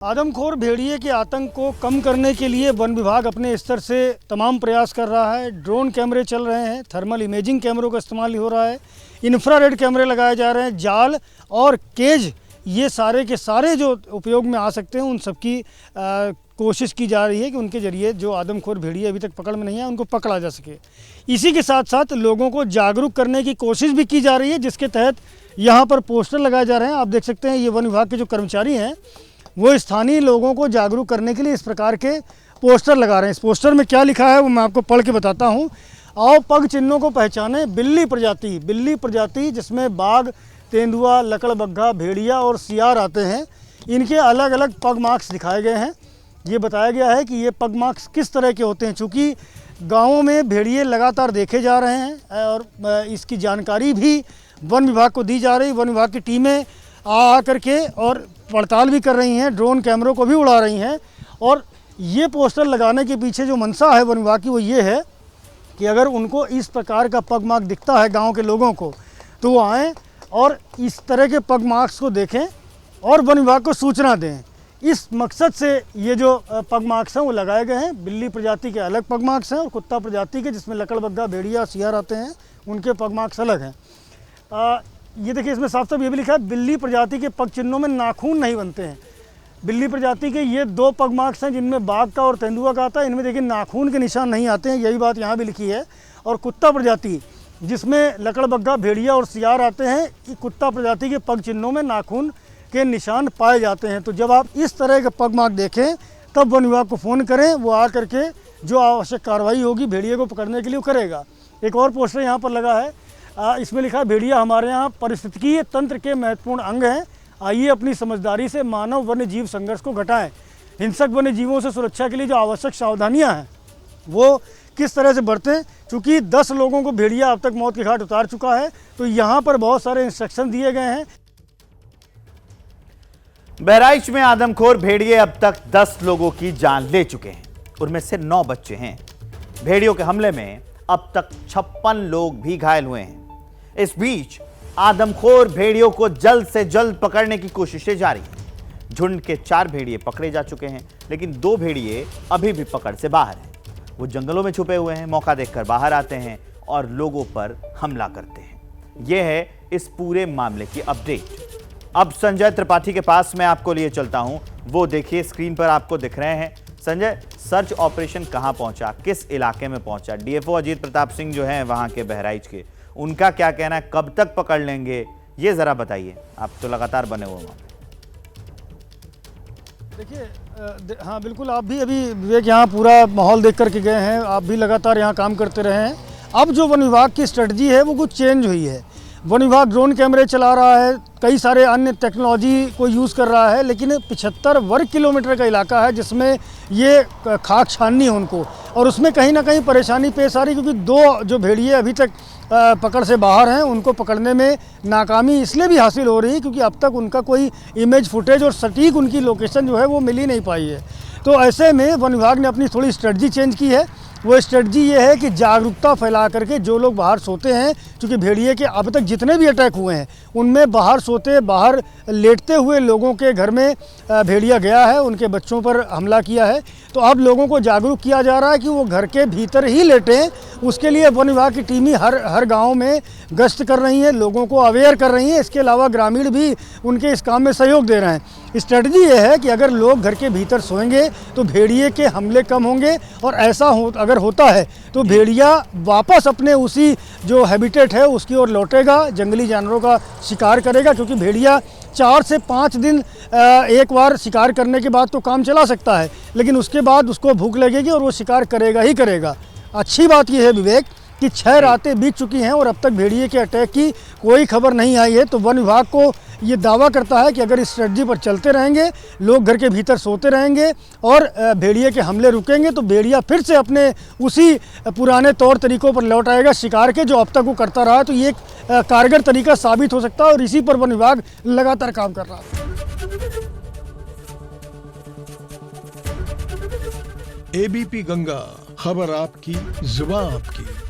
आदमखोर भेड़िए के आतंक को कम करने के लिए वन विभाग अपने स्तर से तमाम प्रयास कर रहा है। ड्रोन कैमरे चल रहे हैं, थर्मल इमेजिंग कैमरों का इस्तेमाल हो रहा है, इंफ्रारेड कैमरे लगाए जा रहे हैं, जाल और केज ये सारे के सारे जो उपयोग में आ सकते हैं उन सब की कोशिश की जा रही है कि उनके ज़रिए जो आदमखोर भेड़िए अभी तक पकड़ में नहीं है उनको पकड़ा जा सके। इसी के साथ साथ लोगों को जागरूक करने की कोशिश भी की जा रही है, जिसके तहत यहाँ पर पोस्टर लगाए जा रहे हैं। आप देख सकते हैं ये वन विभाग के जो कर्मचारी हैं वो स्थानीय लोगों को जागरूक करने के लिए इस प्रकार के पोस्टर लगा रहे हैं। इस पोस्टर में क्या लिखा है वो मैं आपको पढ़ के बताता हूँ। आओ पग चिन्हों को पहचाने, बिल्ली प्रजाति जिसमें बाघ, तेंदुआ, लकड़बग्घा, भेड़िया और सियार आते हैं। इनके अलग अलग पग मार्क्स दिखाए गए हैं। ये बताया गया है कि ये पग मार्क्स किस तरह के होते हैं, चूँकि गाँवों में भेड़िए लगातार देखे जा रहे हैं और इसकी जानकारी भी वन विभाग को दी जा रही। वन विभाग की टीमें आ करके और पड़ताल भी कर रही हैं, ड्रोन कैमरों को भी उड़ा रही हैं। और ये पोस्टर लगाने के पीछे जो मंशा है वन विभाग की वो ये है कि अगर उनको इस प्रकार का पग मार्क दिखता है गांव के लोगों को तो वो आएँ और इस तरह के पग मार्क्स को देखें और वन विभाग को सूचना दें। इस मकसद से ये जो पग मार्क्स हैं वो लगाए गए हैं। बिल्ली प्रजाति के अलग पग मार्क्स हैं और कुत्ता प्रजाति के जिसमें लकड़बग्घा, भेड़िया, सियार आते हैं उनके पग मार्क्स अलग हैं। ये देखिए इसमें साफ साफ ये भी लिखा है बिल्ली प्रजाति के पग चिन्हों में नाखून नहीं बनते हैं। बिल्ली प्रजाति के ये दो पग मार्क्स हैं जिनमें बाघ का और तेंदुआ का आता है, इनमें देखिए नाखून के निशान नहीं आते हैं, यही बात यहाँ भी लिखी है। और कुत्ता प्रजाति जिसमें लकड़बग्घा, भेड़िया और सियार आते हैं, कि कुत्ता प्रजाति के पग चिन्हों में नाखून के निशान पाए जाते हैं। तो जब आप इस तरह के पग मार्क देखें तब वन विभाग को फ़ोन करें, वो आ करके जो आवश्यक कार्रवाई होगी भेड़िए को पकड़ने के लिए वो करेगा। एक और पोस्टर यहाँ पर लगा है, इसमें लिखा है भेड़िया हमारे यहाँ पारिस्थितिकीय तंत्र के महत्वपूर्ण अंग हैं। आइए अपनी समझदारी से मानव वन्य जीव संघर्ष को घटाएं। हिंसक वन्य जीवों से सुरक्षा के लिए जो आवश्यक सावधानियां हैं वो किस तरह से बरतें। चूँकि 10 लोगों को भेड़िया अब तक मौत के घाट उतार चुका है, तो यहाँ पर बहुत सारे इंस्ट्रक्शन दिए गए हैं। बहराइच में आदमखोर भेड़िए अब तक 10 लोगों की जान ले चुके हैं, उनमें से 9 बच्चे हैं। भेड़ियों के हमले में अब तक 56 लोग भी घायल हुए हैं। इस बीच आदमखोर भेड़ियों को जल्द से जल्द पकड़ने की कोशिशें जारी हैं। झुंड के 4 भेड़िए पकड़े जा चुके हैं, लेकिन 2 भेड़िए अभी भी पकड़ से बाहर हैं। वो जंगलों में छुपे हुए हैं, मौका देखकर बाहर आते हैं और लोगों पर हमला करते हैं। यह है इस पूरे मामले की अपडेट। अब संजय त्रिपाठी के पास मैं आपको लिए चलता हूं। वो देखिए स्क्रीन पर आपको दिख रहे हैं। संजय, सर्च ऑपरेशन कहां पहुंचा, किस इलाके में पहुंचा? डीएफओ अजीत प्रताप सिंह जो हैं वहां के बहराइच के, उनका क्या कहना है, कब तक पकड़ लेंगे, ये जरा बताइए। आप तो लगातार बने हुए वहां। देखिए हाँ बिल्कुल, आप भी अभी विवेक यहाँ पूरा माहौल देख करके गए हैं, आप भी लगातार यहाँ काम करते रहे हैं। अब जो वन विभाग की स्ट्रेटजी है वो कुछ चेंज हुई है। वन विभाग ड्रोन कैमरे चला रहा है, कई सारे अन्य टेक्नोलॉजी को यूज़ कर रहा है, लेकिन 75 वर्ग किलोमीटर का इलाका है जिसमें ये खाक छाननी है उनको, और उसमें कहीं ना कहीं परेशानी पेश आ रही, क्योंकि 2 जो भेड़िए अभी तक पकड़ से बाहर हैं उनको पकड़ने में नाकामी इसलिए भी हासिल हो रही है क्योंकि अब तक उनका कोई इमेज फुटेज और सटीक उनकी लोकेशन जो है वो मिल ही नहीं पाई है। तो ऐसे में वन विभाग ने अपनी थोड़ी स्ट्रेटजी चेंज की है। वो स्ट्रेटजी ये है कि जागरूकता फैला करके जो लोग बाहर सोते हैं, क्योंकि भेड़िए के अब तक जितने भी अटैक हुए हैं उनमें बाहर सोते, बाहर लेटते हुए लोगों के घर में भेड़िया गया है, उनके बच्चों पर हमला किया है। तो अब लोगों को जागरूक किया जा रहा है कि वो घर के भीतर ही लेटें। उसके लिए वन विभाग की टीमें हर गाँव में गश्त कर रही हैं, लोगों को अवेयर कर रही हैं। इसके अलावा ग्रामीण भी उनके इस काम में सहयोग दे रहे हैं। स्ट्रेटजी ये है कि अगर लोग घर के भीतर सोएंगे तो भेड़िए के हमले कम होंगे, और ऐसा अगर होता है तो भेड़िया वापस अपने उसी जो हैबिटेट है उसकी ओर लौटेगा, जंगली जानवरों का शिकार करेगा। क्योंकि भेड़िया 4 से 5 दिन एक बार शिकार करने के बाद तो काम चला सकता है, लेकिन उसके बाद उसको भूख लगेगी और वो शिकार करेगा ही करेगा। अच्छी बात यह है विवेक कि 6 रातें बीत चुकी हैं और अब तक भेड़िए के अटैक की कोई खबर नहीं आई है। तो वन विभाग को ये दावा करता है कि अगर इस स्ट्रेटजी पर चलते रहेंगे, लोग घर के भीतर सोते रहेंगे और भेड़िए के हमले रुकेंगे, तो भेड़िया फिर से अपने उसी पुराने तौर तरीक़ों पर लौट आएगा शिकार के, जो अब तक वो करता रहा है। तो ये एक कारगर तरीका साबित हो सकता है और इसी पर वन विभाग लगातार काम कर रहा है। एबीपी गंगा, खबर आपकी, जुबान आपकी।